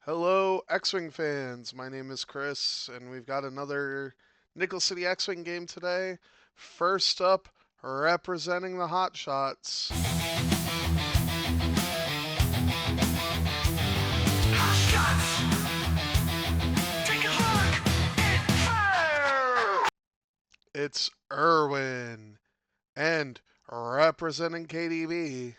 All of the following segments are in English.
Hello, X-Wing fans. My name is Chris, and we've got another Nickel City X-Wing game today. First up, representing the Hotshots. It's Erwan, and representing KDB.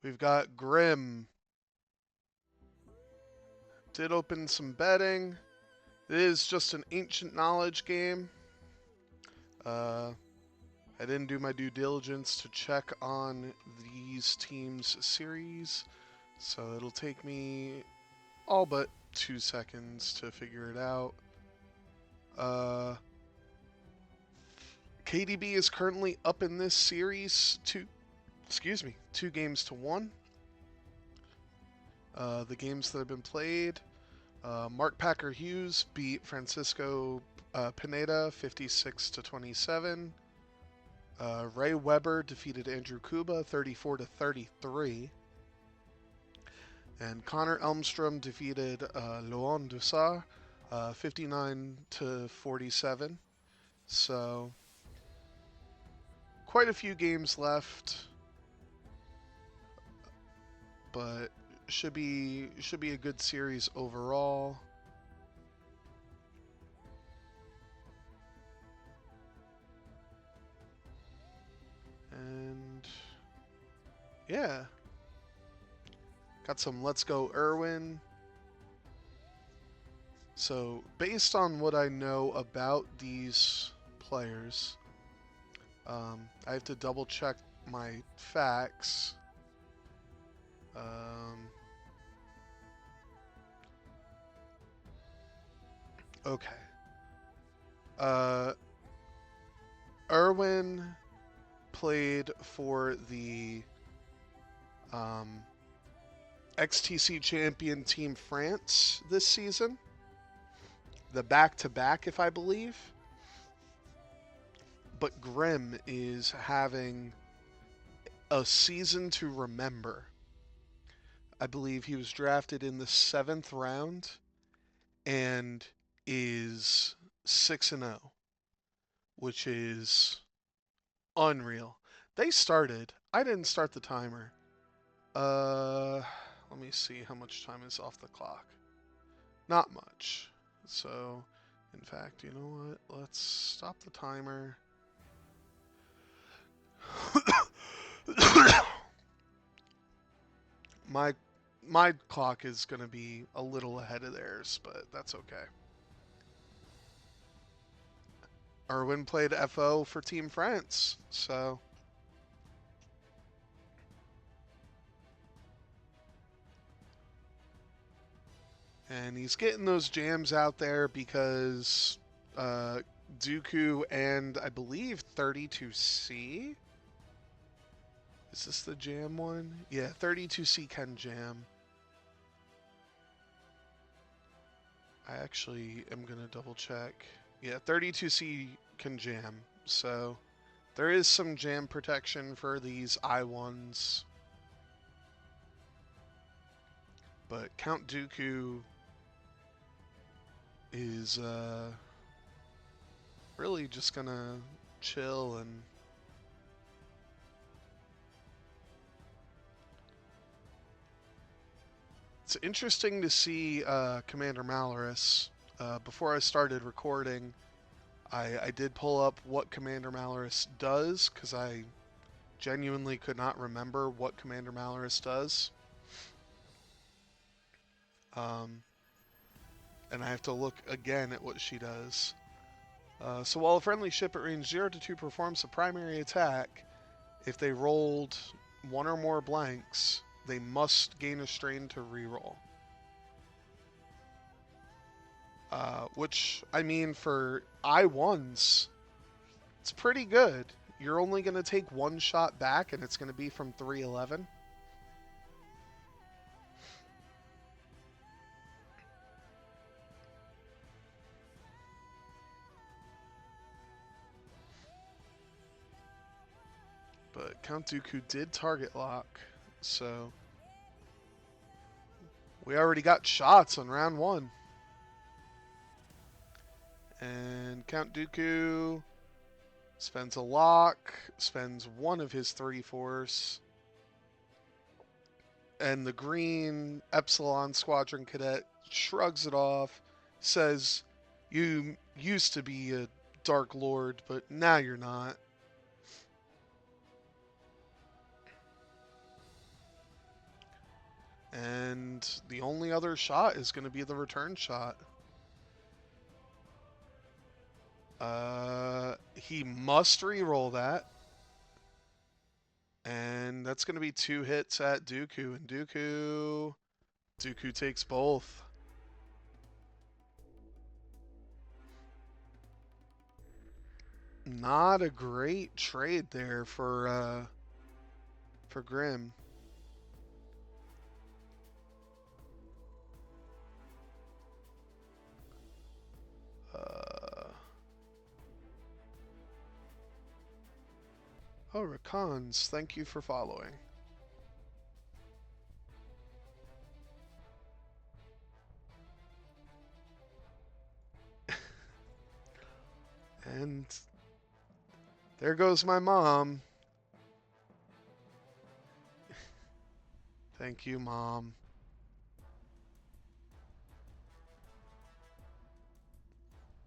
We've got Grim. Did open some betting. It is just an ancient knowledge game. I didn't do my due diligence to check on these teams' series, so it'll take me all but 2 seconds to figure it out. KDB is currently up in this series two games to one. The games that have been played, Mark Packer Hughes beat Francisco Pineda 56 to 27. Ray Weber defeated Andrew Kuba 34 to 33. And Connor Elmstrom defeated Laurent Dussart 59 to 47. So quite a few games left, but should be a good series overall. And yeah, got some Let's Go Erwan. So based on what I know about these players, I have to double check my facts. Okay. Erwan played for the XTC champion Team France this season. The back-to-back, if I believe. But Grim is having a season to remember. I believe he was drafted in the 7th round and is 6-0, which is unreal. They started. I didn't start the timer. Let me see how much time is off the clock. Not much. So, in fact, you know what? Let's stop the timer. my clock is going to be a little ahead of theirs, but that's okay. Erwan played FO for Team France, so and he's getting those jams out there because Dooku and I believe 32C. Is this the jam one? Yeah, 32C can jam. I actually am going to double check. Yeah, 32C can jam. So there is some jam protection for these I1s. But Count Dooku is really just going to chill and it's interesting to see Commander Malorus. Before I started recording, I did pull up what Commander Malorus does, because I genuinely could not remember what Commander Malorus does. And I have to look again at what she does. So while a friendly ship at range 0 to 2 performs a primary attack, if they rolled one or more blanks, they must gain a strain to reroll. Which, I mean, for I1s, it's pretty good. You're only going to take one shot back, and it's going to be from 311. Count Dooku did target lock, so we already got shots on round 1. And Count Dooku spends a lock, spends one of his 3 force, and the green Epsilon Squadron Cadet shrugs it off, says, "You used to be a Dark Lord, but now you're not." And the only other shot is going to be the return shot. He must reroll that. And that's going to be 2 hits at Dooku. And Dooku takes both. Not a great trade there for Grim. Oh, Rakans, thank you for following. And there goes my mom. Thank you, Mom.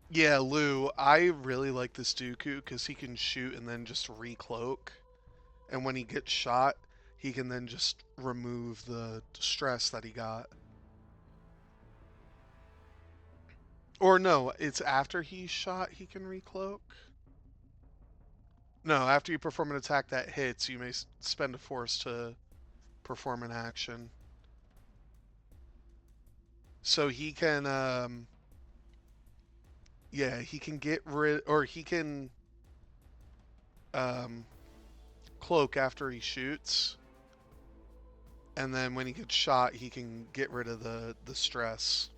Yeah, Lou, I really like this Dooku because he can shoot and then just recloak. And when he gets shot, he can then just remove the stress that he got. Or no, it's after he's shot he can recloak. No, after you perform an attack that hits, you may spend a force to perform an action. So he can, yeah, he can get rid, or he can um, cloak after he shoots. And then when he gets shot, he can get rid of the stress.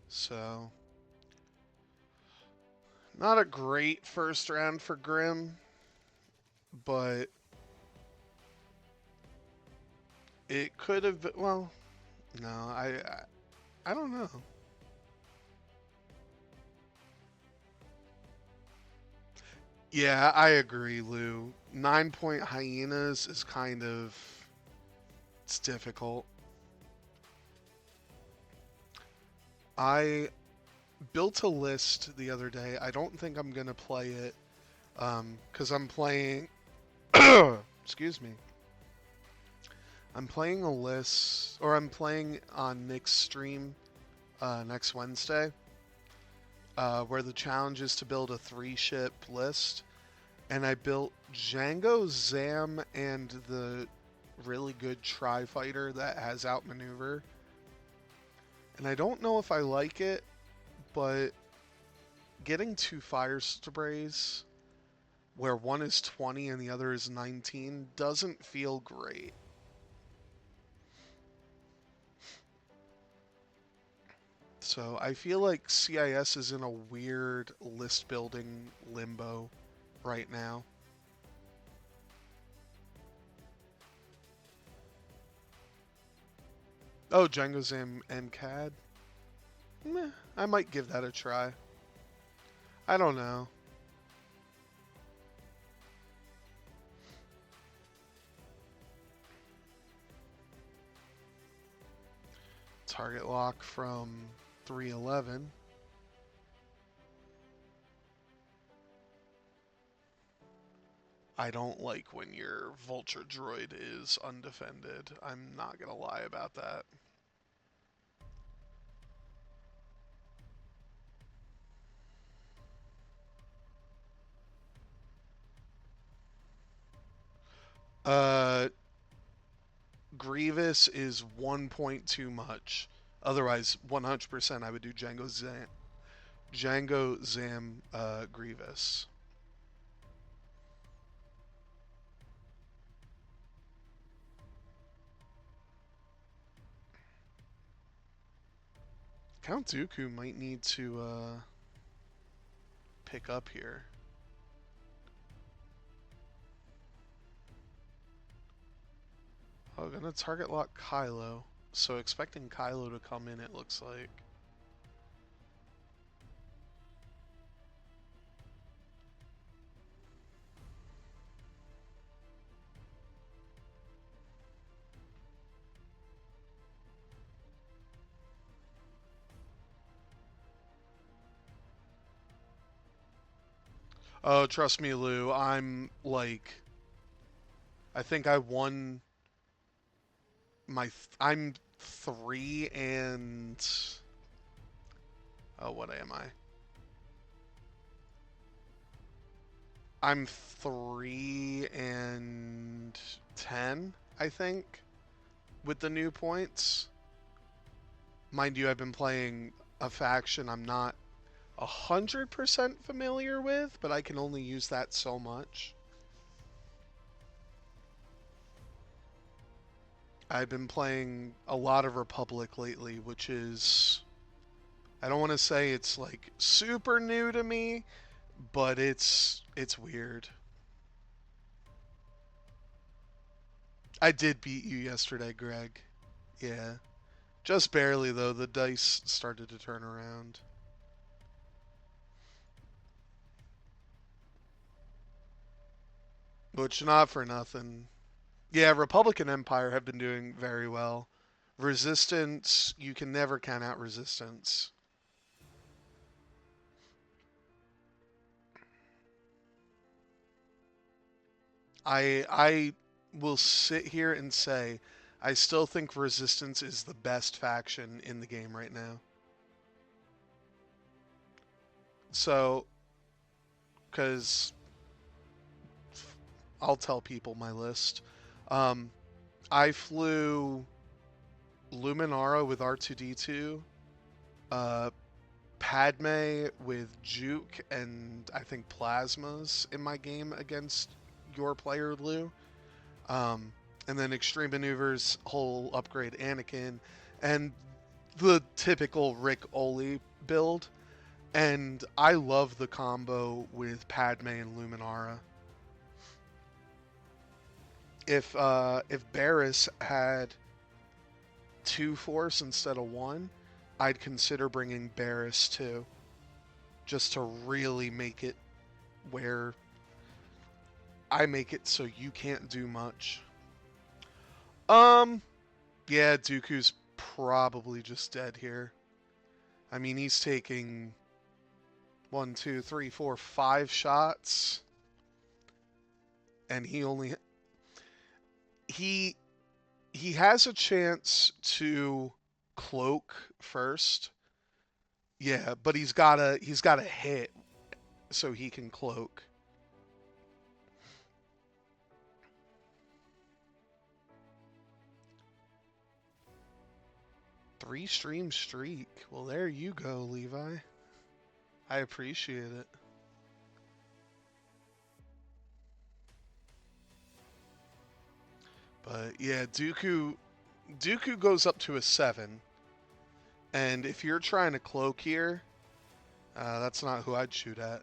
So, not a great first round for Grim, but it could have been, well, no, I don't know. Yeah, I agree, Lou. 9-point hyenas is kind of, it's difficult. I built a list the other day. I don't think I'm gonna play it because I'm playing. Excuse me. I'm playing a list, or I'm playing on Nick's stream next Wednesday, where the challenge is to build a 3-ship list. And I built Django, Zam, and the really good Tri-Fighter that has outmaneuver. And I don't know if I like it, but getting 2 fire sprays, where one is 20 and the other is 19, doesn't feel great. So I feel like CIS is in a weird list building limbo right now. Oh, Django, Zam, and CAD? Meh, I might give that a try. I don't know. Target lock from 311. I don't like when your Vulture Droid is undefended. I'm not gonna lie about that. Uh, Grievous is 1 point too much. Otherwise, 100% I would do Django Zam Grievous. Count Dooku might need to pick up here. Oh, gonna target lock Kylo. So expecting Kylo to come in, it looks like. Oh, trust me, Lou. I'm like, I think I won I'm 3 and oh, what am I? I'm 3 and 10, I think, with the new points. Mind you, I've been playing a faction I'm not 100% familiar with, but I can only use that so much. I've been playing a lot of Republic lately, which is, I don't want to say it's like super new to me, but it's weird. I did beat you yesterday, Greg. Yeah. Just barely though, the dice started to turn around. Which not for nothing. Yeah, Republic and Empire have been doing very well. Resistance, you can never count out Resistance. I will sit here and say I still think Resistance is the best faction in the game right now. So, because I'll tell people my list. Um, I flew Luminara with R2D2, uh, Padme with Juke, and I think Plasmas in my game against your player, Lou. Um, and then Extreme Maneuvers, whole upgrade Anakin, and the typical Rick Oli build. And I love the combo with Padme and Luminara. If Barris had 2 Force instead of 1, I'd consider bringing Barris too, just to really make it where I make it so you can't do much. Um, yeah, Dooku's probably just dead here. I mean, he's taking 1, 2, 3, 4, 5 shots, and he he has a chance to cloak first. Yeah, but he's gotta hit so he can cloak. 3 stream streak. Well, there you go, Levi. I appreciate it. But yeah, Dooku goes up to a 7. And if you're trying to cloak here, that's not who I'd shoot at.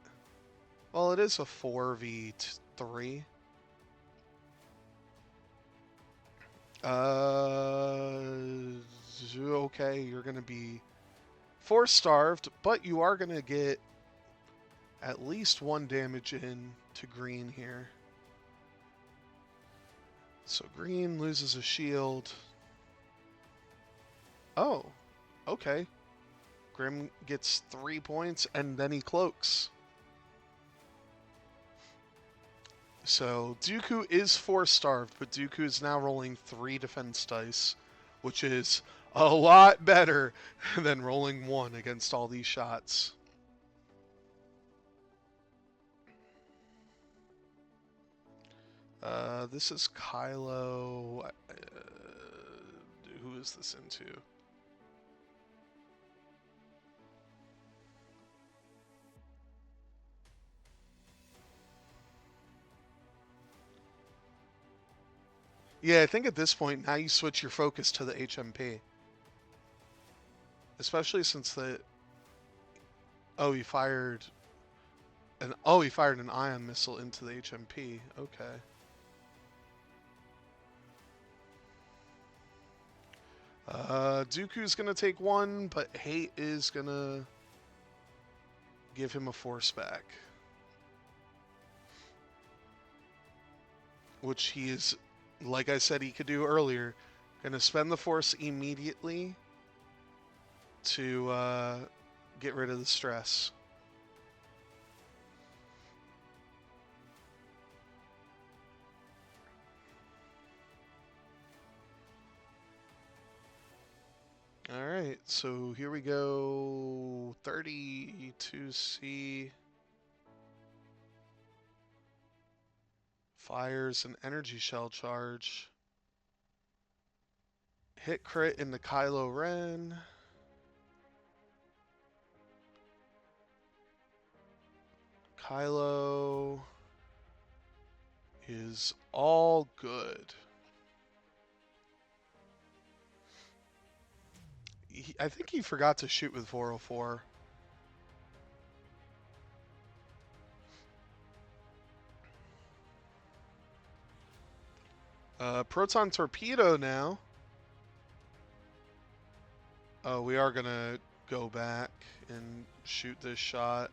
Well, it is a 4v3. Okay, you're going to be 4 starved, but you are going to get at least 1 damage in to green here. So green loses a shield. Oh, okay. Grim gets 3 points and then he cloaks. So Dooku is 4-starved, but Dooku is now rolling 3 defense dice, which is a lot better than rolling 1 against all these shots. This is Kylo. Who is this into? Yeah, I think at this point now you switch your focus to the HMP, especially since the he fired an ion missile into the HMP. Okay. Dooku's gonna take 1, but Hate is gonna give him a force back. Which he is, like I said he could do earlier, gonna spend the force immediately to get rid of the stress. Alright, so here we go. 32C. Fires an energy shell charge. Hit crit into Kylo Ren. Kylo is all good. I think he forgot to shoot with 404. Proton Torpedo now. Oh, we are going to go back and shoot this shot.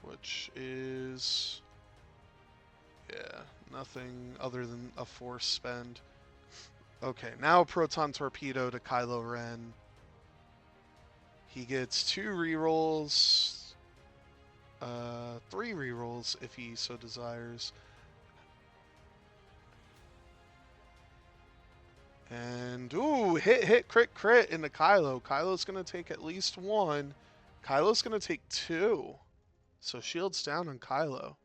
Which is... yeah, nothing other than a force spend. Okay, now Proton Torpedo to Kylo Ren. He gets 2 rerolls. 3 rerolls if he so desires. And, ooh, hit, crit into Kylo. Kylo's going to take at least 1. Kylo's going to take 2. So shields down on Kylo.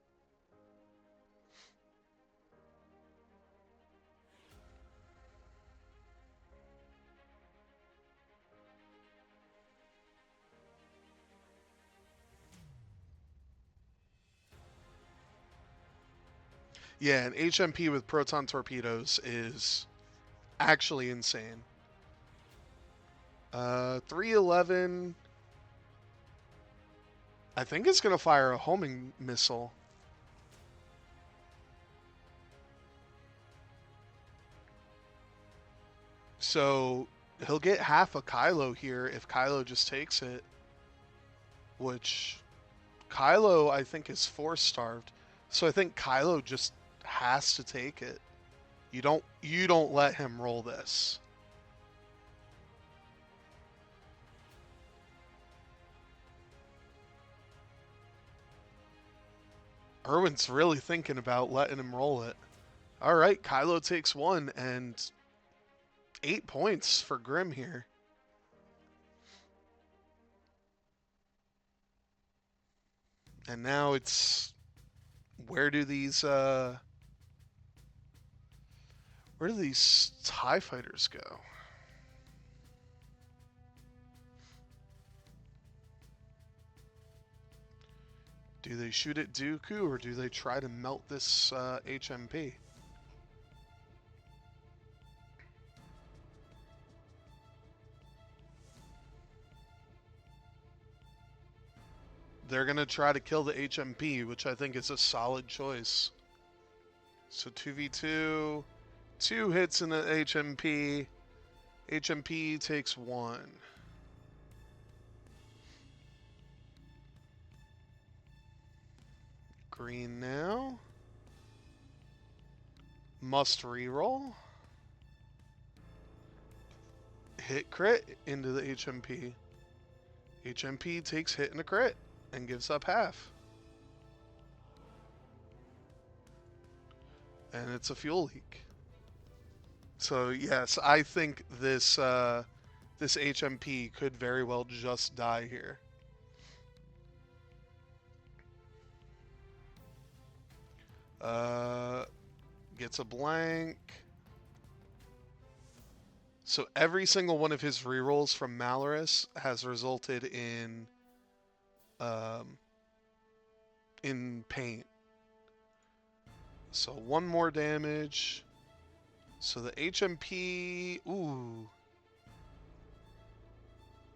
Yeah, an HMP with proton torpedoes is actually insane. 311. I think it's going to fire a homing missile. So he'll get half a Kylo here if Kylo just takes it. Which Kylo, I think, is force starved. So I think Kylo just has to take it. You don't let him roll this. Erwan's really thinking about letting him roll it. All right, Kylo takes 1 and 8 points for Grim here. And now it's where do these TIE fighters go? Do they shoot at Dooku or do they try to melt this HMP? They're going to try to kill the HMP, which I think is a solid choice. So 2v2, 2 hits in the HMP. HMP takes 1. Green now. Must reroll. Hit crit into the HMP. HMP takes hit and a crit and gives up half. and it's a fuel leak. So yes, I think this HMP could very well just die here. Uh, Gets a blank. So every single one of his rerolls from Malorus has resulted um, in paint. So one more damage. So the HMP, ooh,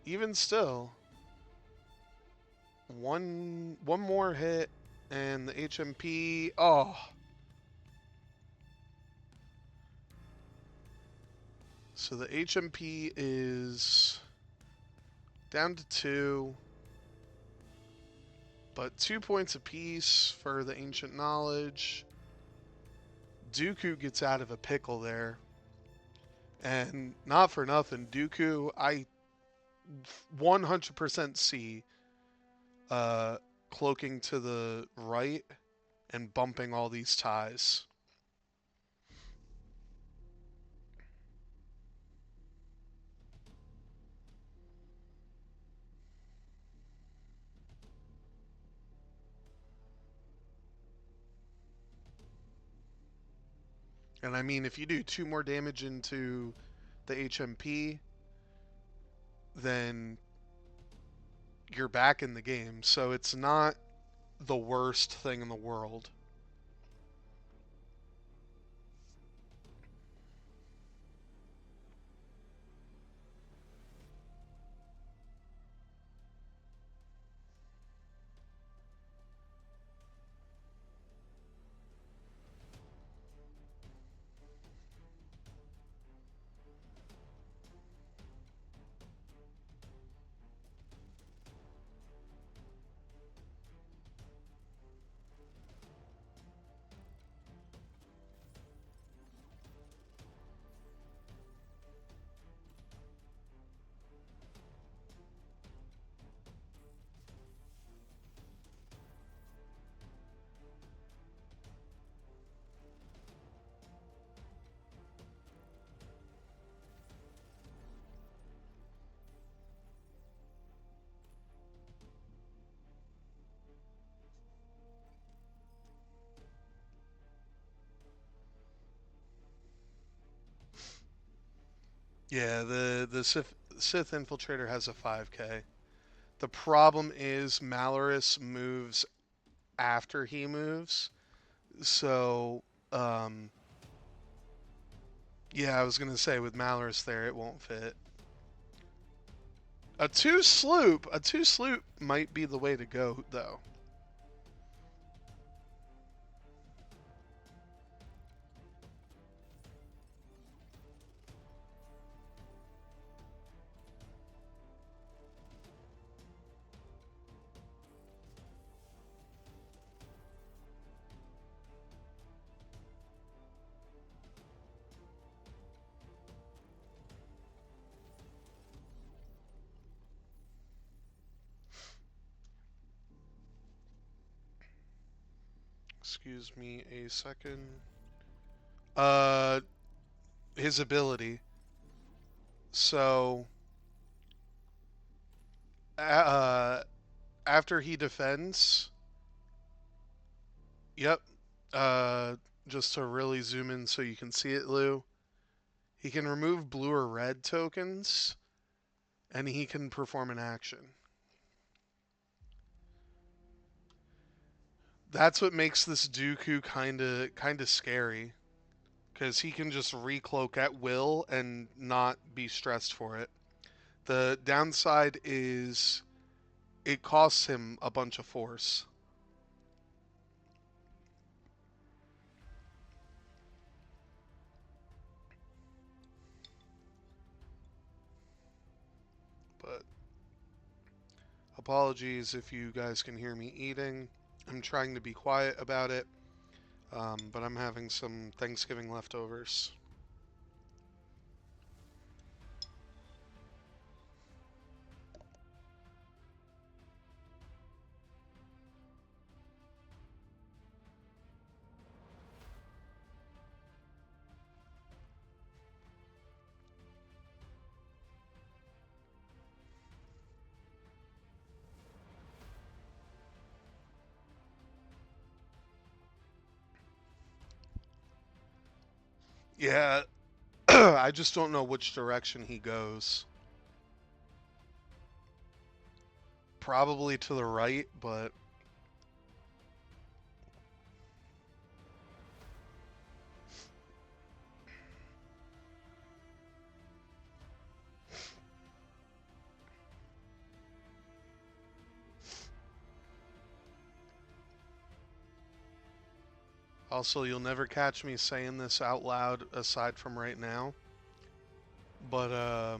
even still, one more hit, and the HMP, oh. So the HMP is down to 2, but 2 points apiece for the Ancient Knowledge. Dooku gets out of a pickle there. And not for nothing, Dooku, I 100% see uh, cloaking to the right and bumping all these ties. And I mean, if you do 2 more damage into the HMP, then you're back in the game. So it's not the worst thing in the world. Yeah, the Sith Infiltrator has a 5k. The problem is Malorus moves after he moves. So, um, yeah, I was going to say with Malorus there, it won't fit. A two sloop might be the way to go, though. Excuse me a second. Uh, his ability. So, uh, after he defends, yep. Uh, just to really zoom in so you can see it, Lou. He can remove blue or red tokens, and he can perform an action. That's what makes this Dooku kinda scary, because he can just recloak at will and not be stressed for it. The downside is it costs him a bunch of force. But apologies if you guys can hear me eating. I'm trying to be quiet about it, but I'm having some Thanksgiving leftovers. Yeah, I just don't know which direction he goes. Probably to the right, but also you'll never catch me saying this out loud aside from right now. But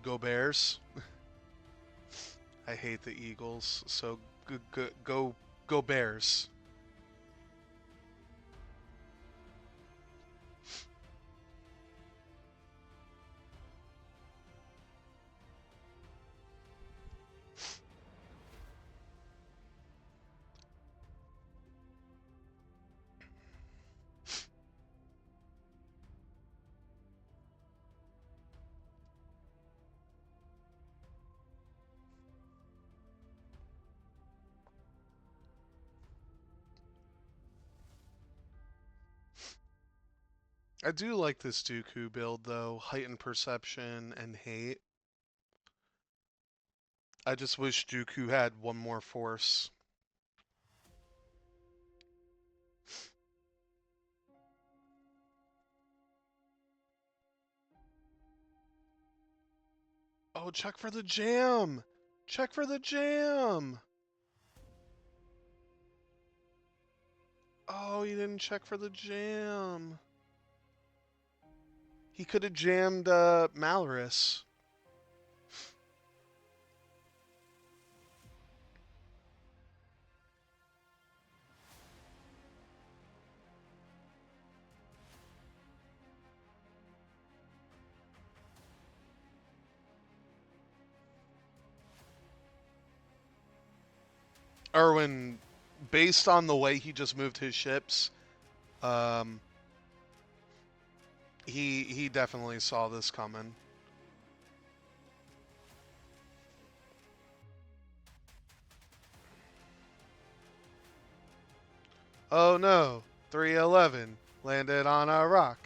go Bears. I hate the Eagles, so go Bears. I do like this Dooku build though, heightened perception and hate. I just wish Dooku had one more force. Oh, check for the jam! Check for the jam! Oh, he didn't check for the jam. He could have jammed Malorus. Erwan, based on the way he just moved his ships, um, he definitely saw this coming. Oh no, 311 landed on a rock.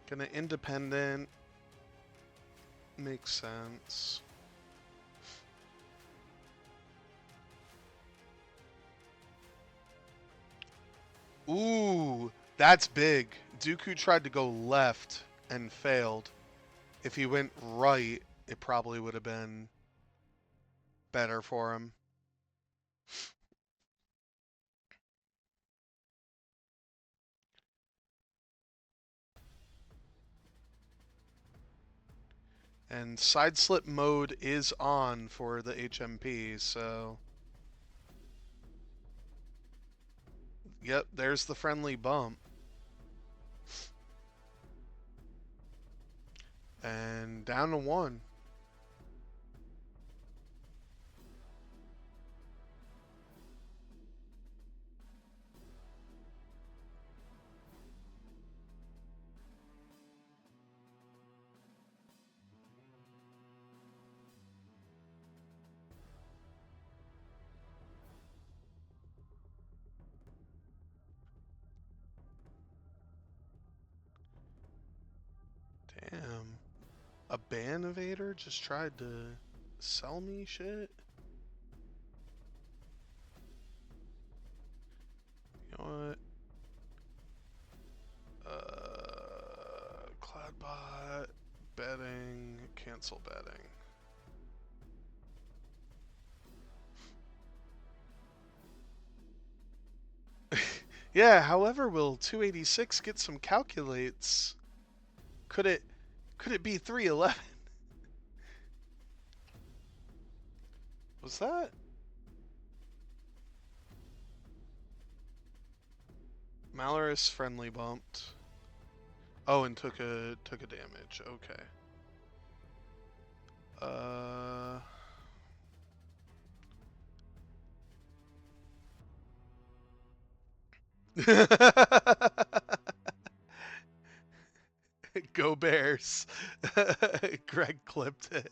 Gonna independent. Makes sense. Ooh, that's big. Dooku tried to go left and failed. If he went right, it probably would have been better for him. And side slip mode is on for the HMP, so... Yep, there's the friendly bump. And down to 1. Damn. A ban evader just tried to sell me shit? You know what? Cloudbot, betting, cancel betting. Yeah, however, will 286 get some calculates? Could it be 311? Was that? Malorus friendly bumped. Oh, and took a damage. Okay. Uh Go Bears. Greg clipped it.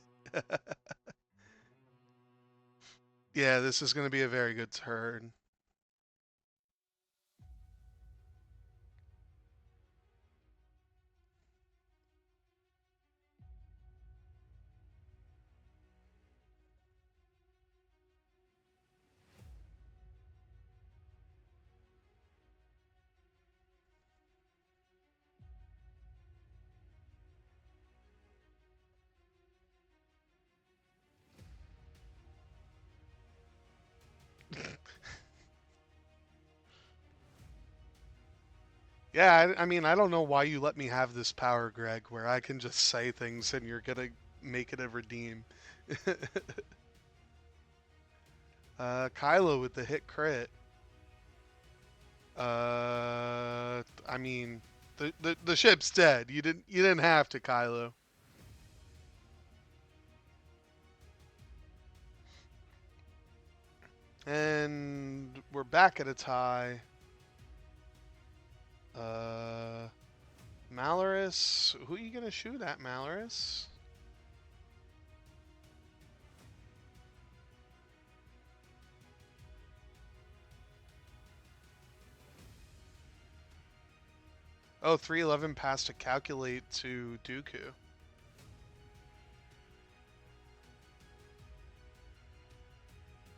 Yeah, this is going to be a very good turn. Yeah, I mean, I don't know why you let me have this power, Greg, where I can just say things and you're gonna make it a redeem. Kylo with the hit crit. I mean, the ship's dead. You didn't have to, Kylo. And we're back at a tie. Uh, Malaris, who are you gonna shoot at, Malaris? Oh, 311 passed to calculate to Dooku.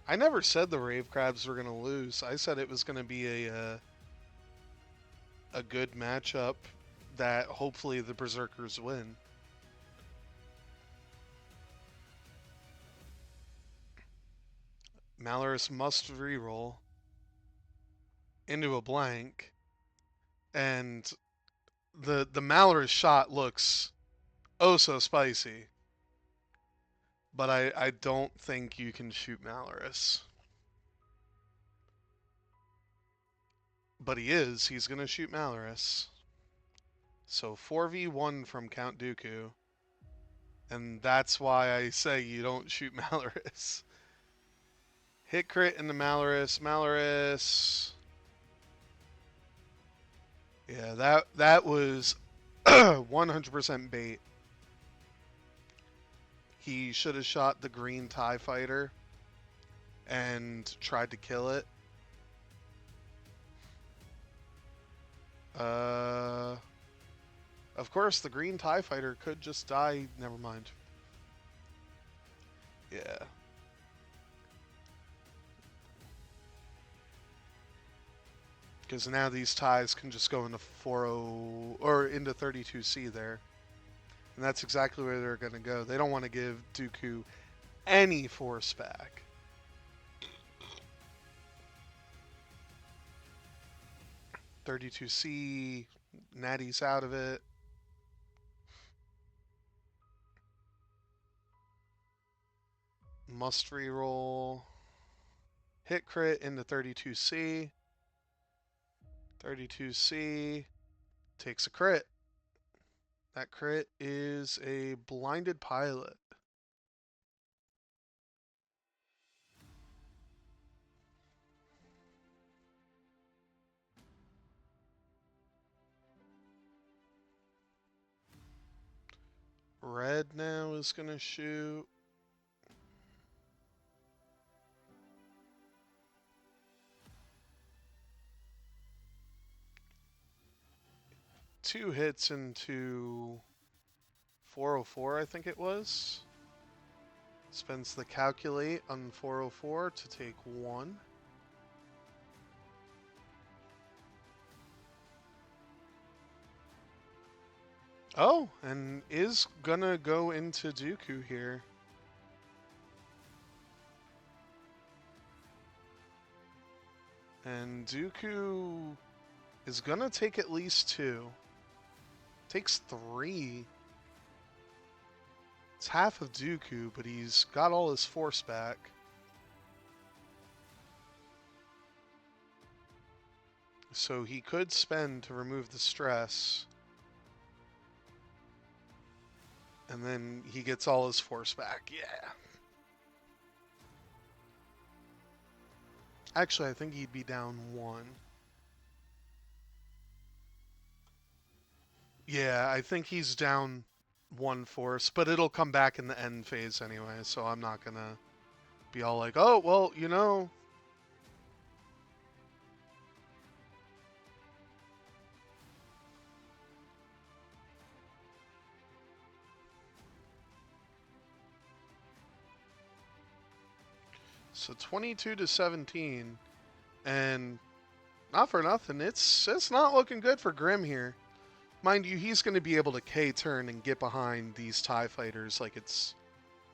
I never said the Rave Crabs were gonna lose. I said it was gonna be a good matchup that hopefully the Berserkers win. Malaris must reroll into a blank, and the Malaris shot looks oh so spicy. But I don't think you can shoot Malaris. But he's gonna shoot Malaris. So 4v1 from Count Dooku. And that's why I say you don't shoot Malaris. Hit crit into Malaris. Malaris. Yeah, that was 100% bait. He should have shot the green TIE fighter and tried to kill it. Of course, the green TIE fighter could just die. Never mind. Yeah. Because now these ties can just go into 40 or into 32C there. And that's exactly where they're going to go. They don't want to give Dooku any force back. .32C, Natty's out of it. Must reroll. Hit crit into 32C. 32C takes a crit. That crit is a blinded pilot. Red now is going to shoot. Two hits into 404, I think it was. Spends the calculate on 404 to take one. Oh, and is gonna go into Dooku here. And Dooku is gonna take at least two. Takes three. It's half of Dooku, but he's got all his force back. So he could spend to remove the stress. And then he gets all his force back. Yeah. Actually, I think he'd be down one. Yeah, I think he's down one force, but it'll come back in the end phase anyway, so I'm not gonna be all like, oh, well, you know. So 22 to 17, and not for nothing, it's not looking good for Grim here. Mind you, he's going to be able to K-turn and get behind these TIE fighters like it's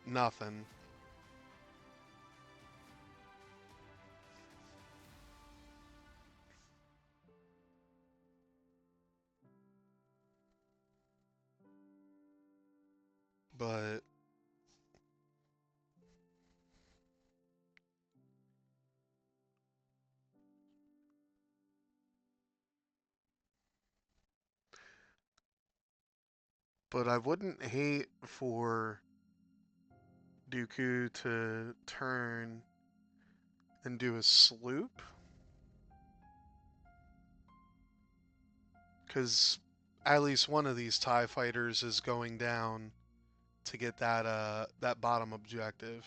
nothing. But I wouldn't hate for Dooku to turn and do a sloop. Because at least one of these TIE fighters is going down to get that bottom objective.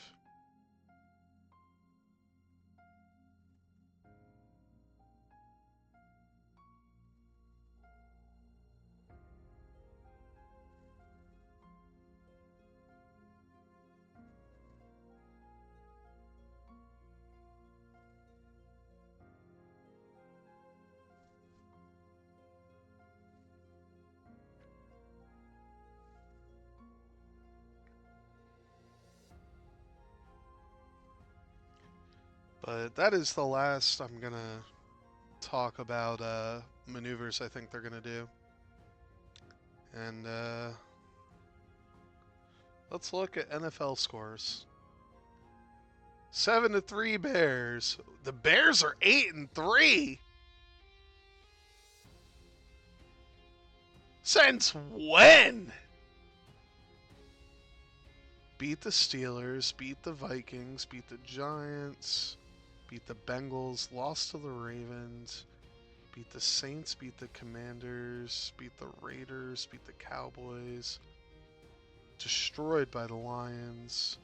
But that is the last I'm going to talk about maneuvers I think they're going to do. And let's look at NFL scores. 7-3 Bears. The Bears are 8-3. Since when? Beat the Steelers, beat the Vikings, beat the Giants, beat the Bengals, lost to the Ravens, beat the Saints, beat the Commanders, beat the Raiders, beat the Cowboys, destroyed by the Lions,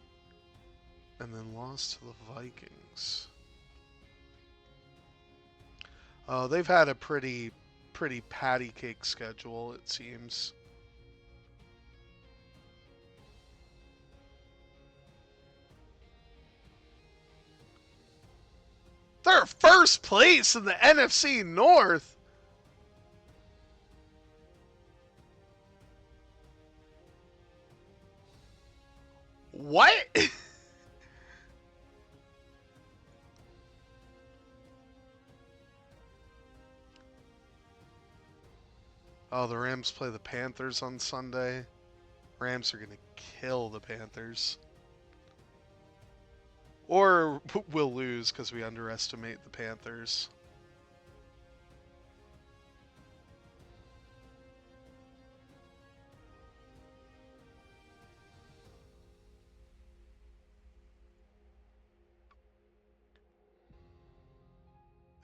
and then lost to the Vikings. Oh, they've had a pretty patty cake schedule, it seems. They're first place in the NFC North. What? Oh, the Rams play the Panthers on Sunday. Rams are going to kill the Panthers. Or we'll lose because we underestimate the Panthers.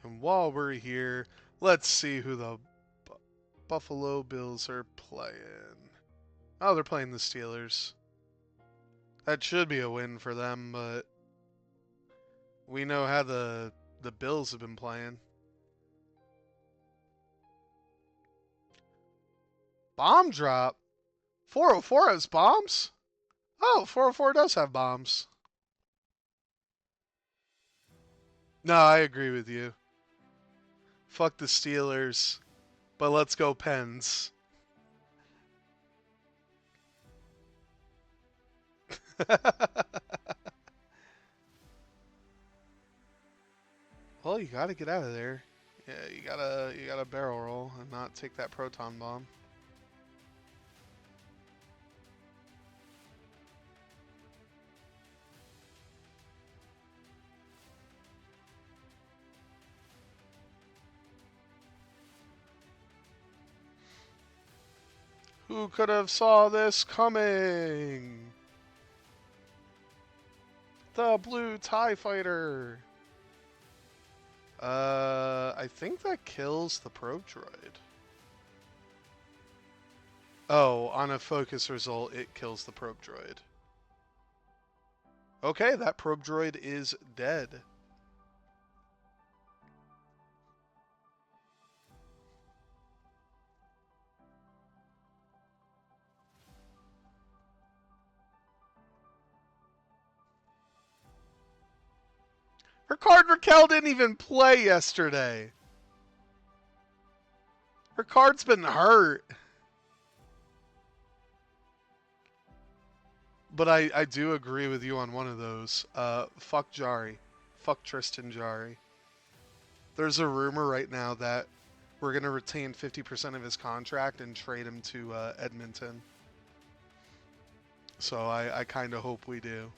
And while we're here, let's see who the Buffalo Bills are playing. Oh, they're playing the Steelers. That should be a win for them, but we know how the Bills have been playing. Bomb drop? 404 has bombs? Oh, 404 does have bombs. No, I agree with you. Fuck the Steelers, but let's go Pens. Well, you gotta get out of there. Yeah, you gotta barrel roll and not take that proton bomb. Who could have saw this coming? The blue TIE fighter. I think that kills the probe droid. Oh, on a focus result, it kills the probe droid. Okay, that probe droid is dead. Ricard Raquel didn't even play yesterday. Ricard's been hurt. But I do agree with you on one of those. Fuck Jari. Fuck Tristan Jari. There's a rumor right now that we're going to retain 50% of his contract and trade him to Edmonton. So I kind of hope we do.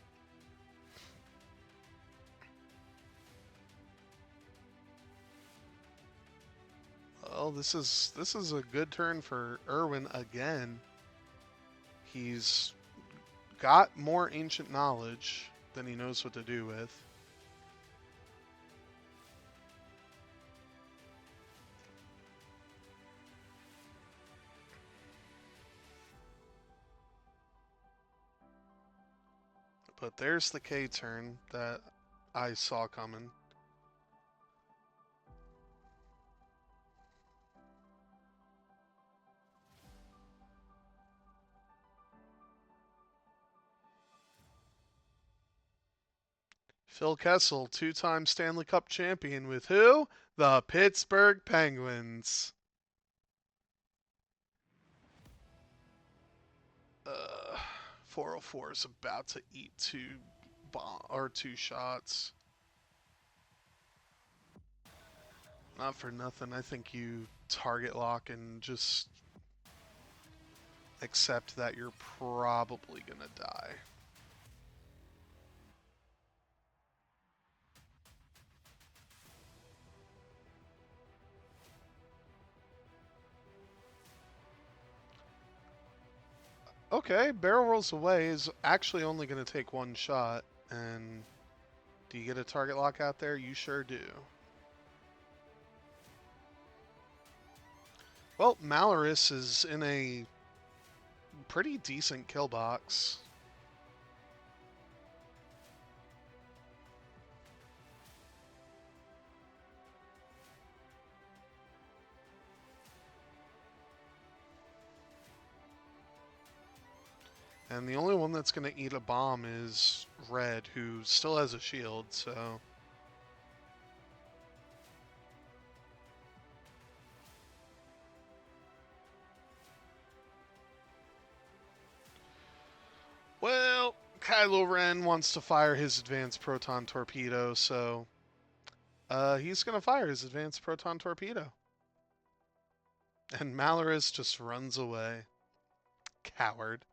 Well, this is a good turn for Erwan again. He's got more ancient knowledge than he knows what to do with. But there's the K turn that I saw coming. Phil Kessel, two-time Stanley Cup champion with who? The Pittsburgh Penguins. 404 is about to eat two shots. Not for nothing. I think you target lock and just accept that you're probably gonna die. Okay, barrel rolls away is actually only going to take one shot. And do you get a target lock out there? You sure do. Well, Malorus is in a pretty decent kill box. And the only one that's going to eat a bomb is Red, who still has a shield, so... Well, Kylo Ren wants to fire his advanced proton torpedo, so... he's going to fire his advanced proton torpedo. And Malorus just runs away. Coward.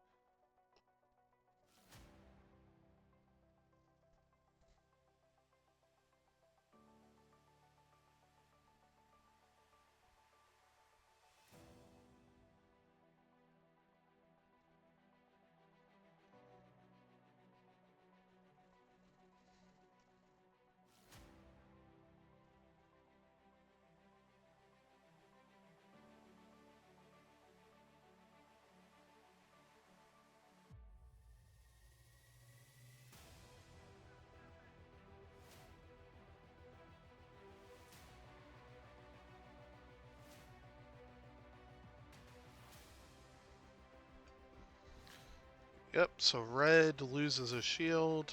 Yep, so Red loses a shield.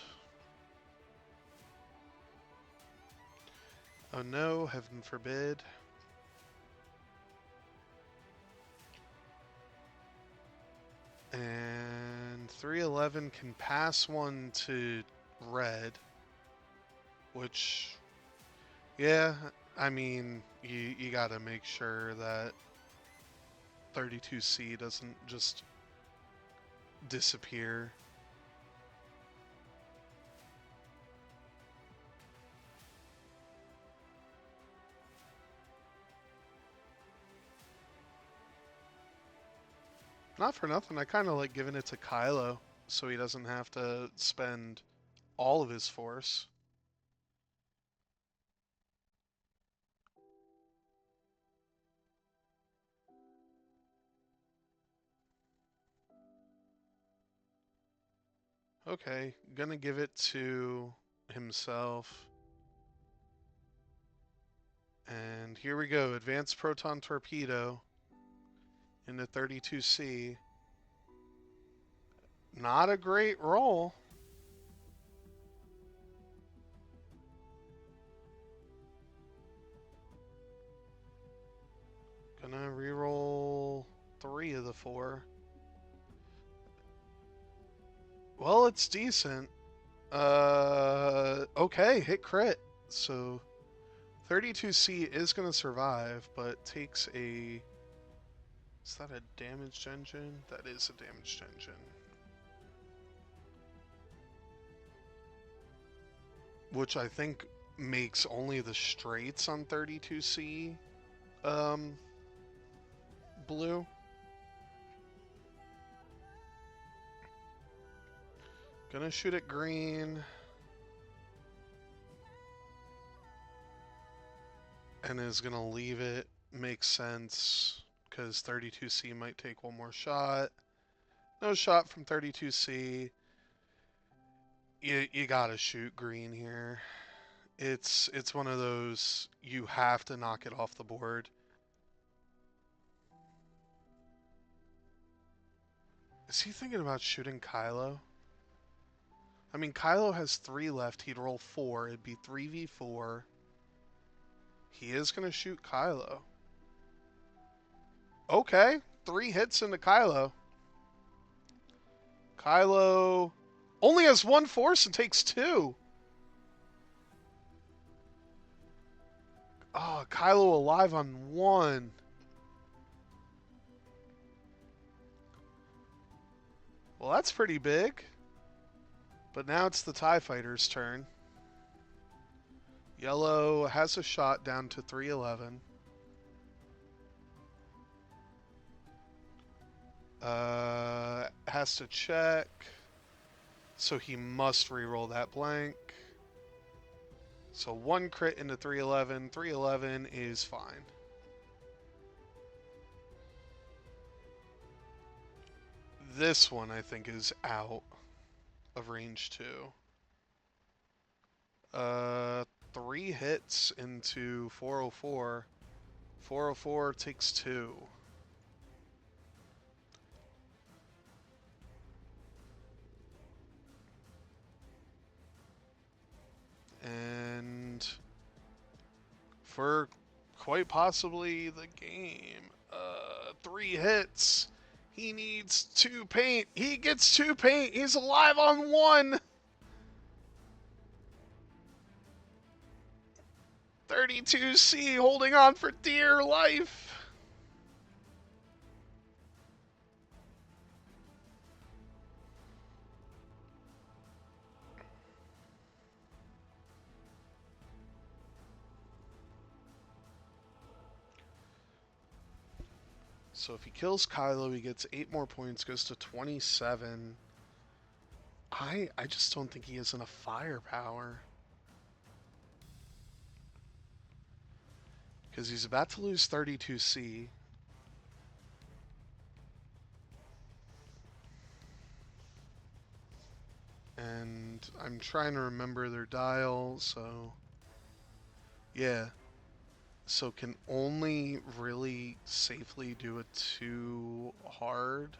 Oh no, heaven forbid. And 311 can pass one to Red, which, yeah, I mean, you gotta make sure that 32C doesn't just disappear. Not for nothing, I kind of like giving it to Kylo so he doesn't have to spend all of his force. Okay, gonna give it to himself. And here we go, Advanced Proton Torpedo into 32C. Not a great roll. Gonna reroll 3 of the 4. Well, it's decent. Okay, hit crit. So 32C is gonna survive, but takes a... Is that a damaged engine? That is a damaged engine. which I think makes only the straights on 32C um, blue. Gonna shoot it green. And is gonna leave it. Makes sense, because 32C might take one more shot. No shot from 32C. You gotta shoot green here. It's one of those, you have to knock it off the board. Is he thinking about shooting Kylo? I mean, Kylo has 3 left. He'd roll 4. It'd be 3v4. He is going to shoot Kylo. Okay. 3 hits into Kylo. Kylo only has 1 force and takes 2. Oh, Kylo alive on 1. Well, that's pretty big. But now it's the TIE Fighter's turn. Yellow has a shot down to 311. Has to check. So he must re-roll that blank. So 1 crit into 311. 311 is fine. This one, I think, is out of range 2. 3 hits into 404. 404 takes 2. And for quite possibly the game, 3 hits. He needs 2 paint. He gets 2 paint. He's alive on 1. 32C holding on for dear life. So if he kills Kylo, he gets 8 more points, goes to 27. I just don't think he has enough firepower. Because he's about to lose 32C. And I'm trying to remember their dial, so... Yeah. So can only really safely do it 2 hard.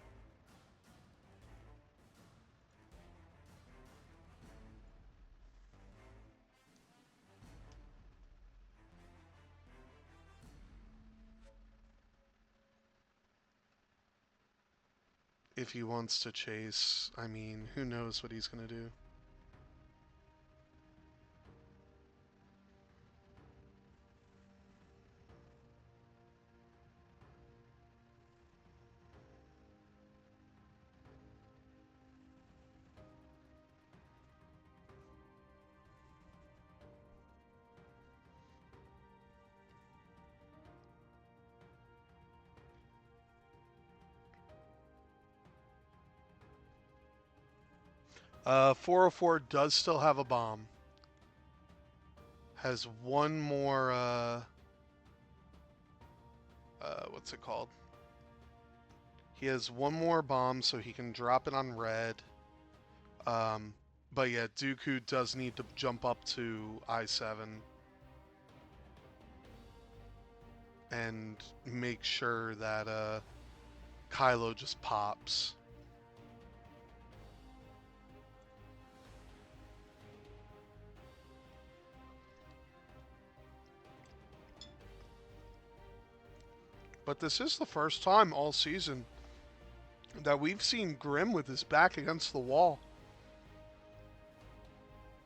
If he wants to chase, I mean, who knows what he's going to do. Uh, 404 does still have a bomb. Has one more, what's it called? He has one more bomb, so he can drop it on red. But yeah, Dooku does need to jump up to I-7 and make sure that Kylo just pops. But this is the first time all season that we've seen Grimm with his back against the wall.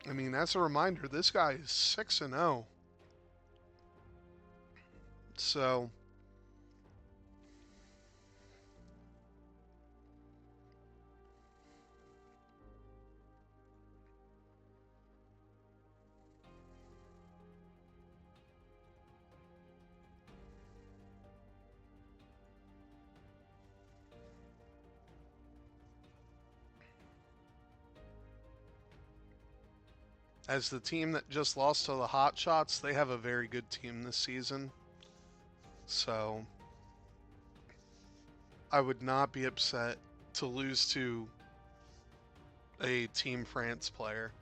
I mean, as a reminder, this guy is 6-0. So, As the team that just lost to the Hotshots, they have a very good team this season. So I would not be upset to lose to a Team France player.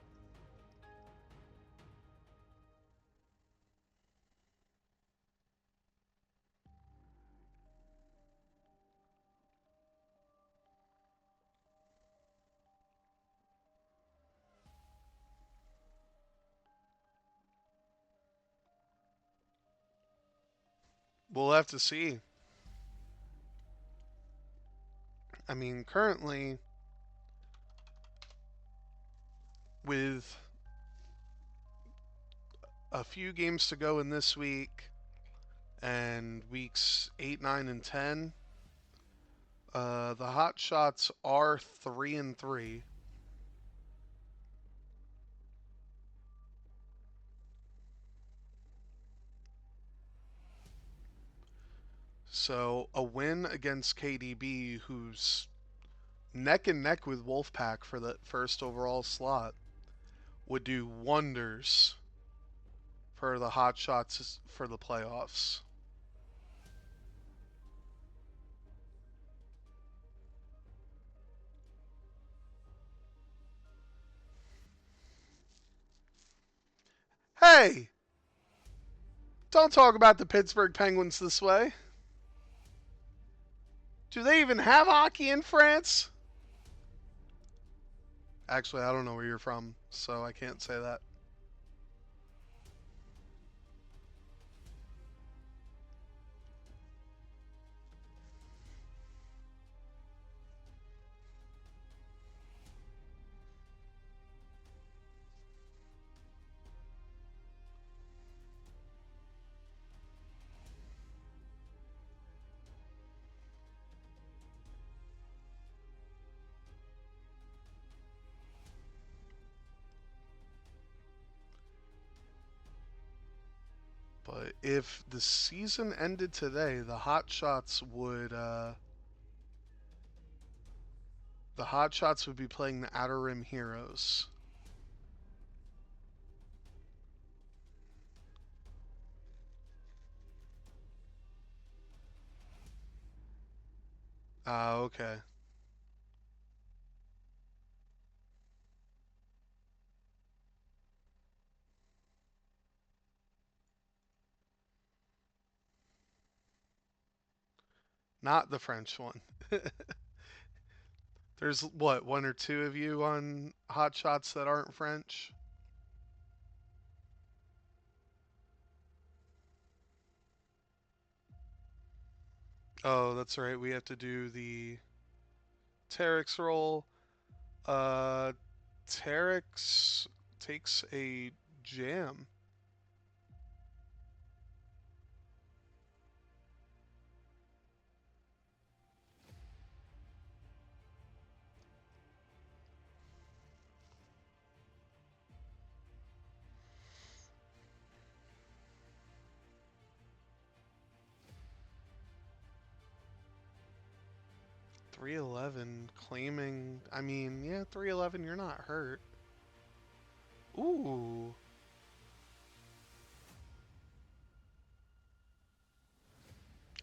We'll have to see. I mean, currently, with a few games to go in this week and weeks 8, 9, and 10, the Hotshots are 3-3. So a win against KDB, who's neck and neck with Wolfpack for the first overall slot, would do wonders for the Hotshots for the playoffs. Hey, don't talk about the Pittsburgh Penguins this way. Do they even have hockey in France? Actually, I don't know where you're from, so I can't say that. But if the season ended today, the Hotshots would be playing the Outer Rim Heroes. Ah, okay. Not the French one. There's what, one or two of you on Hotshots that aren't French? Oh, that's right. We have to do the Terex roll. Uh, Terex takes a jam. .311 claiming. I mean, yeah, .311. You're not hurt. Ooh.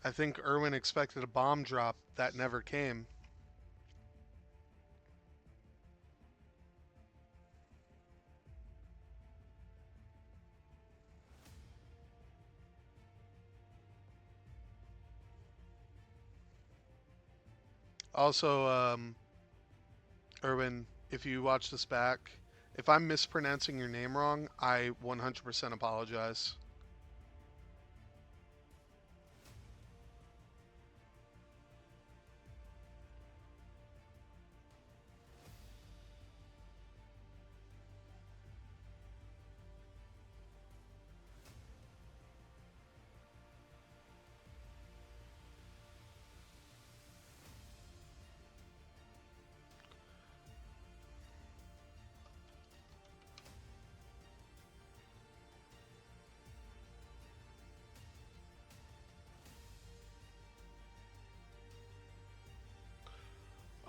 I think Erwan expected a bomb drop that never came. Also, Erwin, if you watch this back, if I'm mispronouncing your name wrong, I 100% apologize.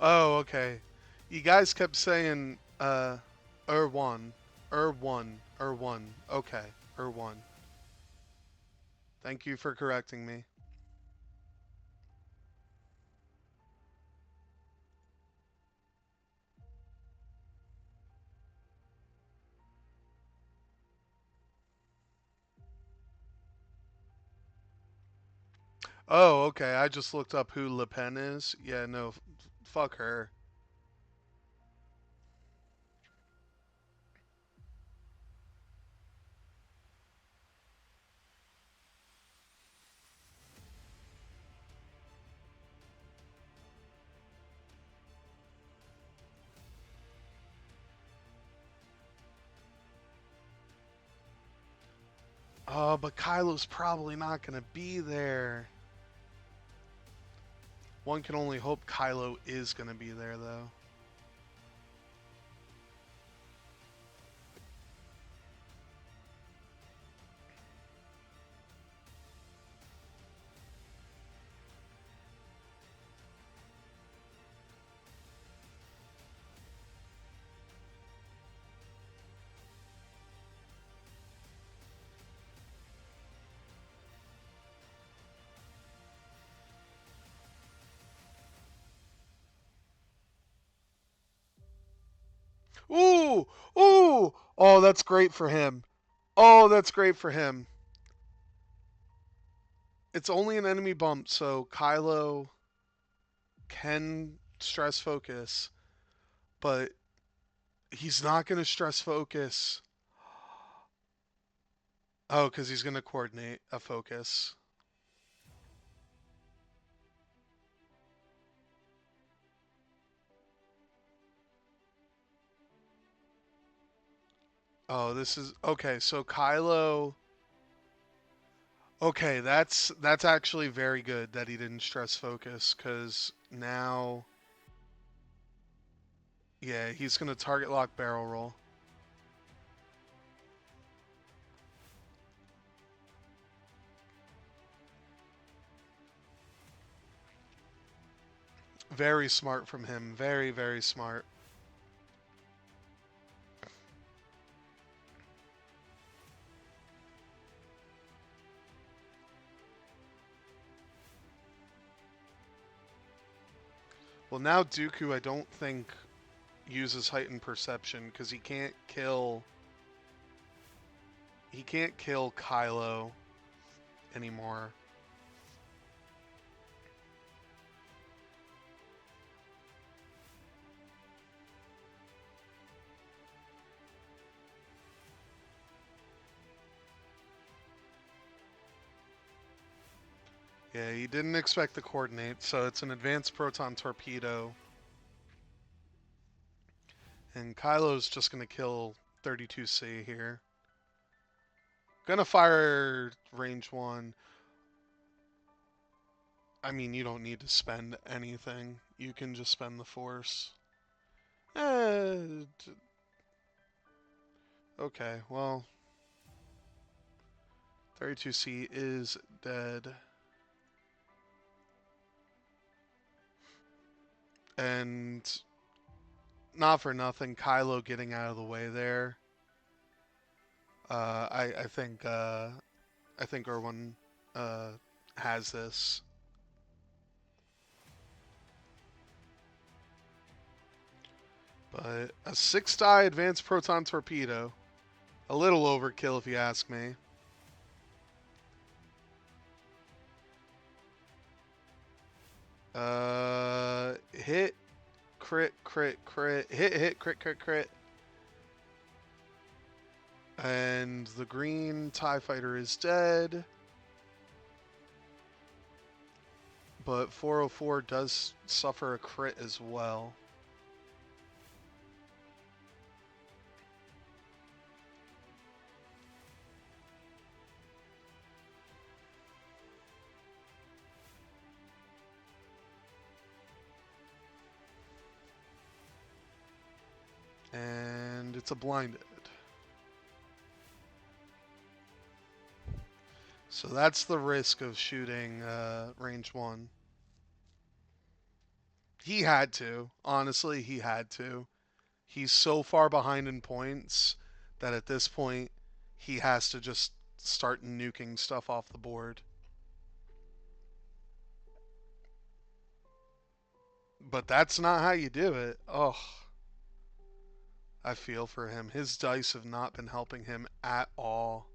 Oh, okay. You guys kept saying Erwan. Erwan. Okay, Erwan. Thank you for correcting me. Oh, okay. I just looked up who Le Pen is. Yeah, no, fuck her. Oh, but Kylo's probably not gonna be there. One can only hope Kylo is gonna be there, though. Ooh, ooh. Oh, that's great for him. Oh, that's great for him. It's only an enemy bump, so Kylo can stress focus, but he's not going to stress focus. Oh, because he's going to coordinate a focus. Oh, this is okay. So Kylo. Okay, that's actually very good that he didn't stress focus because now, yeah, he's going to target lock barrel roll. Very smart from him. Very, very smart. Well, now Dooku, I don't think uses heightened perception because he can't kill. He can't kill Kylo anymore. Yeah, he didn't expect the coordinate, so it's an advanced proton torpedo. And Kylo's just going to kill 32C here. Gonna fire range 1. I mean, you don't need to spend anything. You can just spend the force. Eh, okay, well, 32C is dead. And not for nothing, Kylo getting out of the way there. I think Erwan uh, has this. But a 6-die advanced proton torpedo. A little overkill if you ask me. Hit, crit, crit, crit. Hit, crit, crit, crit. And the green TIE fighter is dead. But 404 does suffer a crit as well. And it's a blinded. So that's the risk of shooting range 1. He had to. Honestly, he had to. He's so far behind in points that at this point he has to just start nuking stuff off the board. But that's not how you do it. Oh, I feel for him. His dice have not been helping him at all.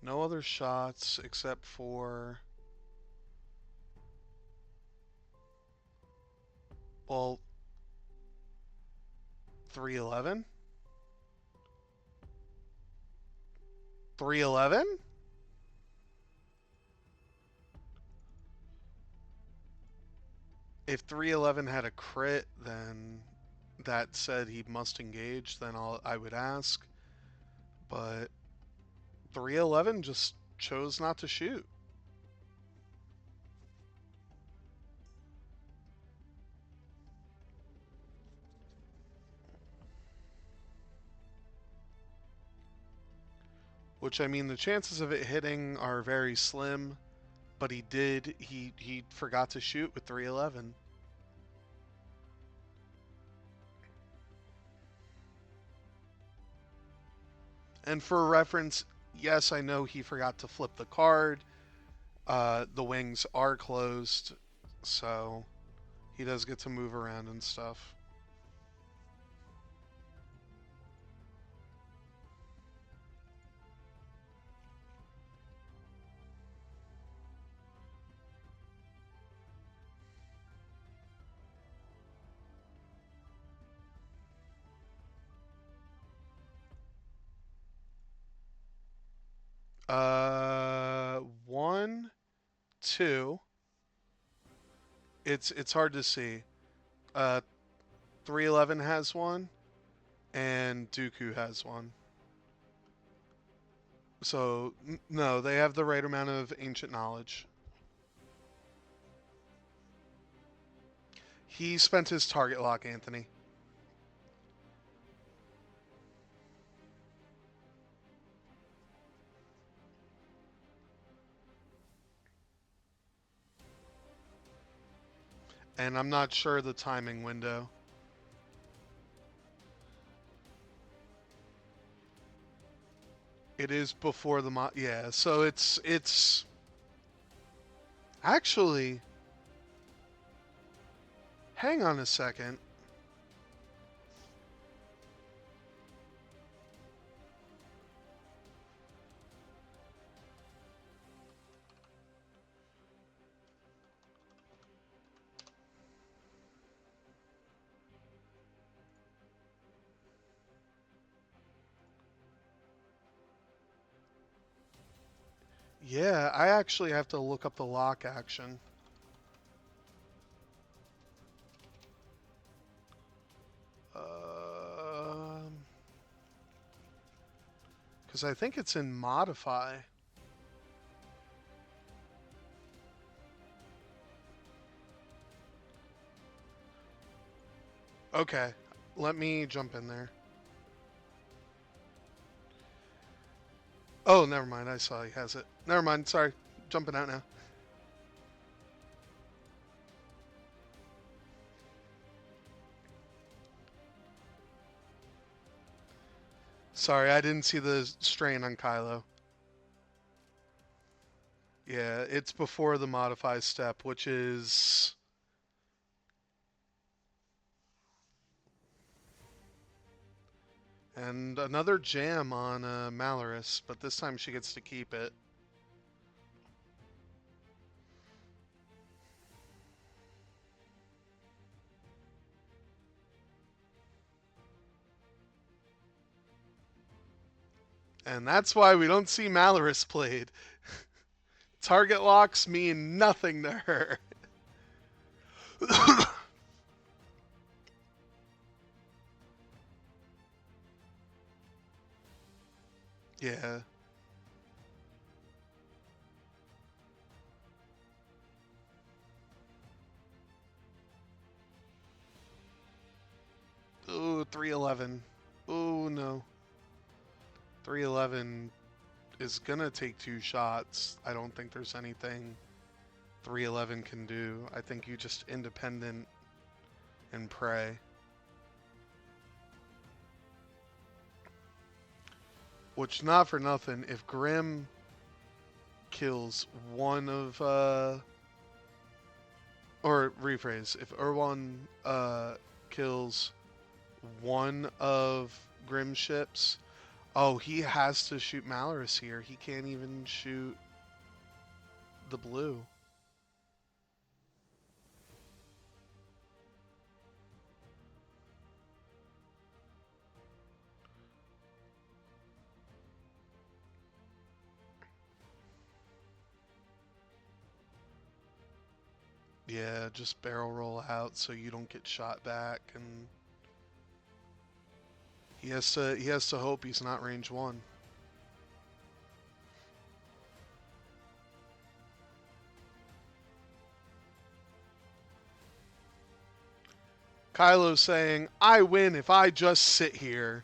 No other shots except for, well, 311? 311? If 311 had a crit, then that said he must engage, then I would ask. But 311 just chose not to shoot. Which, I mean, the chances of it hitting are very slim, but he forgot to shoot with 311. And for reference, yes, I know he forgot to flip the card. The wings are closed, so he does get to move around and stuff. One, two. It's hard to see. 311 has one, and Dooku has one. So no, they have the right amount of ancient knowledge. He spent his target lock, Anthony. And I'm not sure the timing window. It is before the yeah, so it's actually, hang on a second. Yeah, I actually have to look up the lock action. Because I think it's in modify. Okay, let me jump in there. Oh, never mind. I saw he has it. Never mind. Sorry. Jumping out now. Sorry, I didn't see the strain on Kylo. Yeah, it's before the modify step, which is... And another jam on Malorus, but this time she gets to keep it. And that's why we don't see Malorus played. Target locks mean nothing to her. Yeah. Ooh, 311. Ooh, no. 311 is gonna take two shots. I don't think there's anything 311 can do. I think you just independent and pray. Which, not for nothing, if Grim kills one of, or rephrase, if Erwan kills one of Grim's ships, oh, he has to shoot Malorus here. He can't even shoot the blue. Yeah, just barrel roll out so you don't get shot back, and he has to hope he's not range 1. Kylo's saying, I win if I just sit here.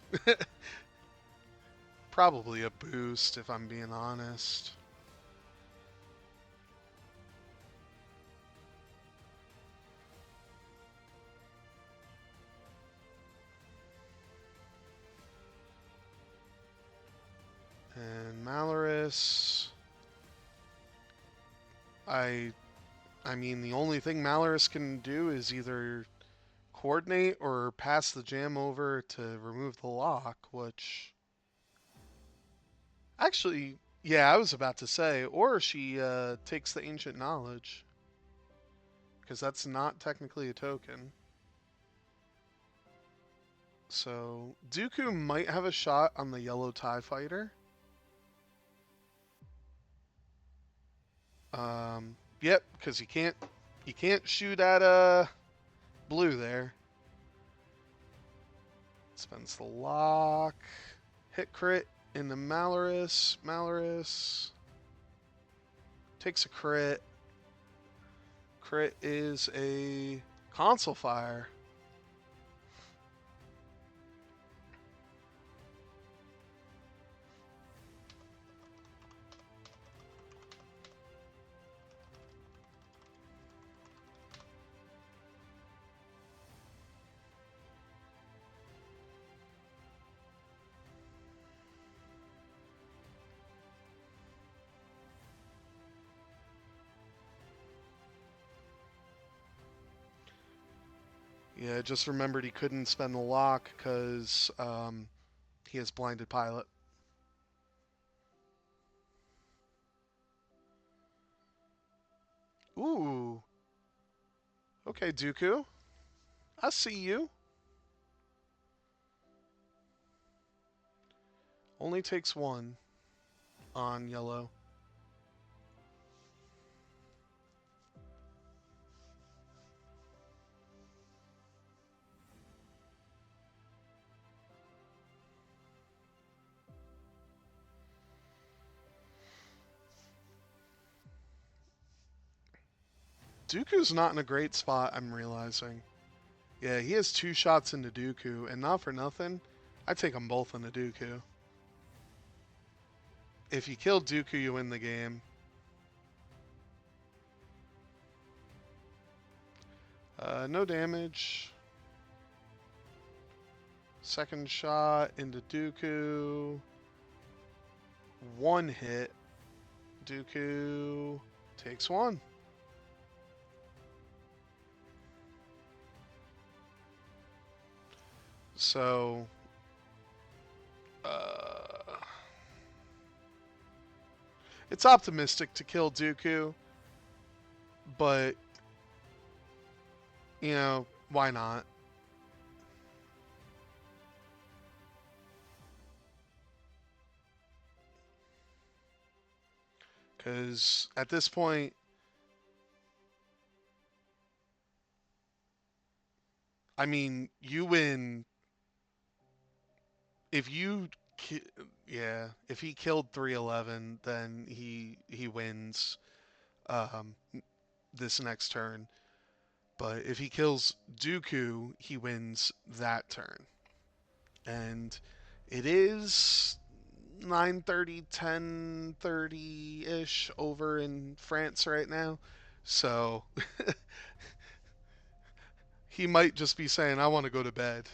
Probably a boost, if I'm being honest. And Malorus, I mean, the only thing Malorus can do is either coordinate or pass the jam over to remove the lock, which actually, yeah, I was about to say, or she takes the ancient knowledge, because that's not technically a token. So Dooku might have a shot on the yellow TIE fighter. Yep, because you can't shoot at blue there. Spends the lock. Hit crit into Malorus. Malorus takes a crit. Crit is a console fire. Yeah, just remembered he couldn't spend the lock because he has blinded pilot. Ooh. Okay, Dooku. I see you. Only takes 1 on yellow. Dooku's not in a great spot, I'm realizing. Yeah, he has 2 shots into Dooku, and not for nothing, I take them both into Dooku. If you kill Dooku, you win the game. No damage. Second shot into Dooku. 1 hit. Dooku takes 1. So, it's optimistic to kill Dooku, but, why not? Because at this point, I mean, you win if you yeah, if he killed 311, then he wins um, this next turn. But if he kills Dooku, he wins that turn. And it is 9:30, 10:30 ish over in France right now. So he might just be saying, I want to go to bed.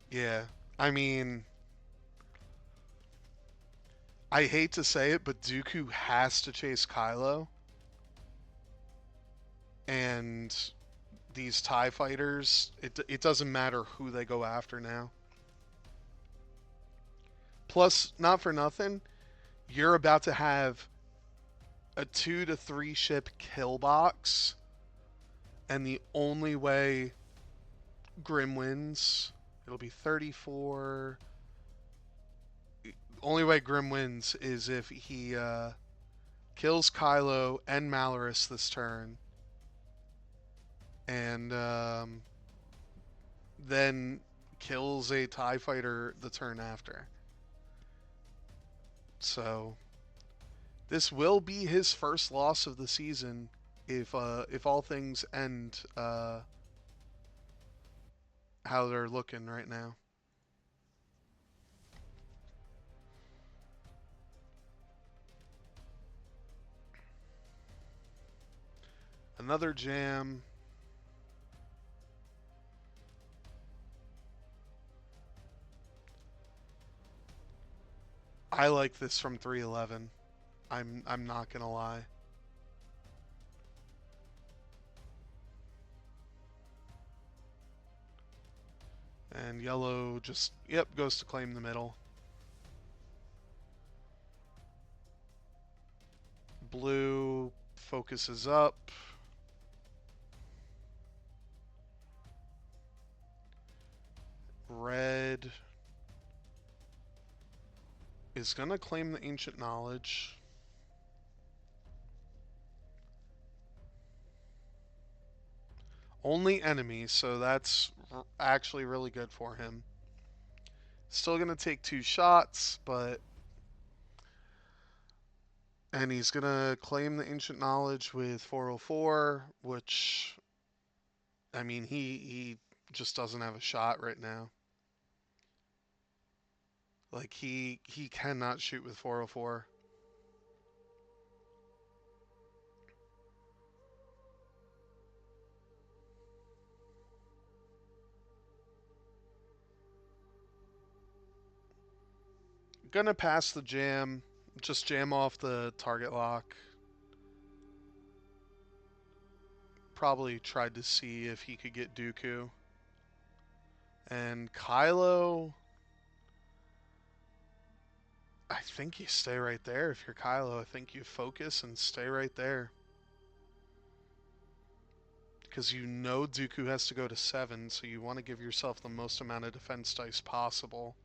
Yeah. I mean, I hate to say it, but Dooku has to chase Kylo. And these TIE fighters, it doesn't matter who they go after now. Plus, not for nothing, you're about to have a 2 to 3 ship kill box, and the only way Grim wins, it'll be 34. Only way Grim wins is if he kills Kylo and Malaris this turn, and then kills a TIE fighter the turn after. So this will be his first loss of the season if all things end how they're looking right now. Another jam. I like this from 311. I'm not gonna lie. And yellow just, yep, goes to claim the middle. Blue focuses up. Red is going to claim the ancient knowledge. Only enemy, so that's actually really good for him. Still going to take 2 shots, but... And he's going to claim the ancient knowledge with 404, which... I mean, he just doesn't have a shot right now. Like, he cannot shoot with 404. Gonna pass the jam. Just jam off the target lock. Probably tried to see if he could get Dooku. And Kylo... I think you stay right there if you're Kylo. I think you focus and stay right there. Because you know Dooku has to go to 7, so you want to give yourself the most amount of defense dice possible.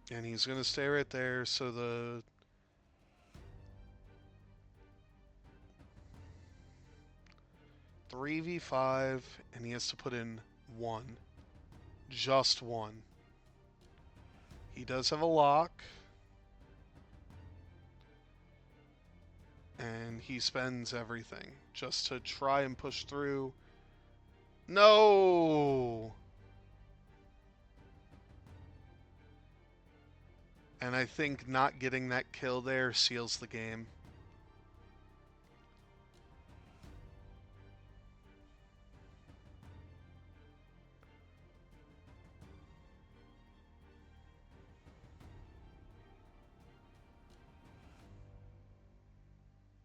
And he's going to stay right there, so the... Three v5, and he has to put in 1. Just 1. He does have a lock. And he spends everything just to try and push through. No! And I think not getting that kill there seals the game.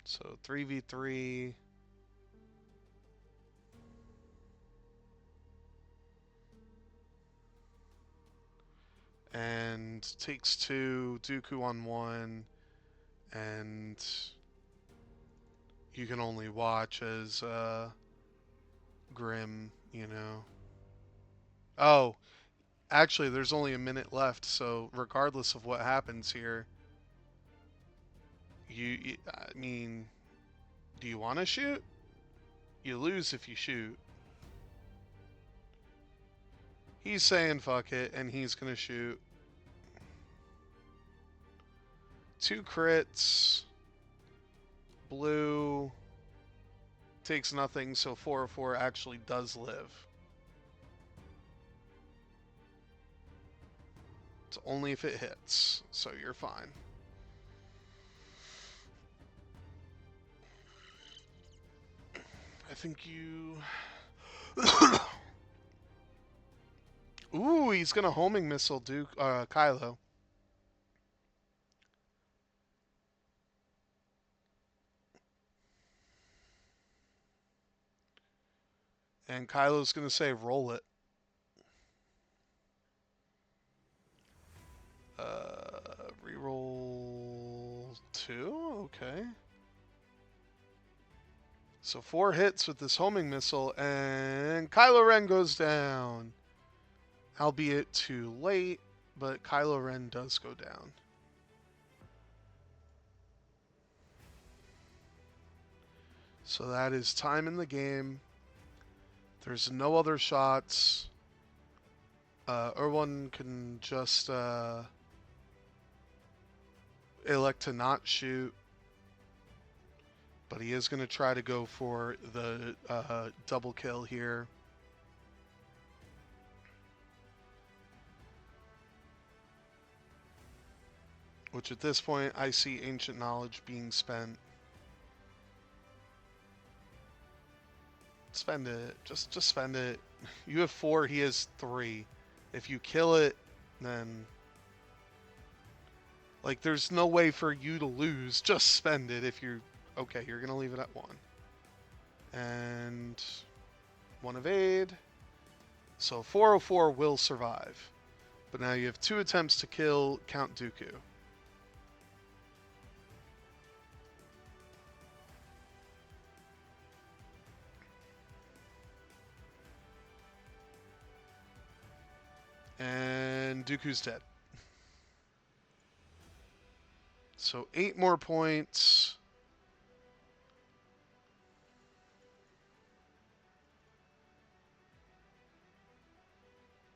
So 3v3. And takes 2, Dooku on 1, and you can only watch as Grim, you know. Oh, actually, there's only a minute left, so regardless of what happens here, I mean, do you want to shoot? You lose if you shoot. He's saying fuck it, and he's going to shoot 2 crits. Blue takes nothing, so 404 actually does live. It's only if it hits, so you're fine. I think you... Ooh, he's going to homing missile Duke, Kylo. And Kylo's going to say, roll it. Reroll 2? Okay. So 4 hits with this homing missile, and Kylo Ren goes down. Albeit too late, but Kylo Ren does go down. So that is time in the game. There's no other shots. Erwan can just elect to not shoot. But he is going to try to go for the double kill here. Which at this point, I see Ancient Knowledge being spent. Spend it. Just spend it. You have 4, he has 3. If you kill it, then... Like, there's no way for you to lose. Just spend it if you're... Okay, you're going to leave it at 1. And... 1 evade. So 404 will survive. But now you have 2 attempts to kill Count Dooku. And Dooku's dead. So 8 more points.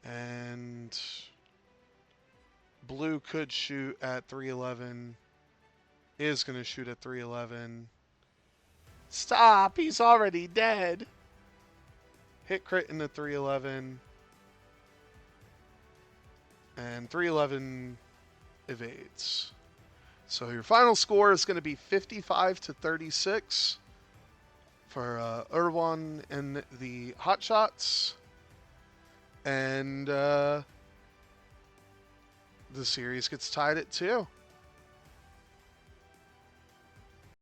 And Blue could shoot at 311. Is going to shoot at 311. Stop! He's already dead. Hit crit into 311. And 311 evades. So your final score is going to be 55 to 36 for Erwan and the Hotshots. And the series gets tied at 2.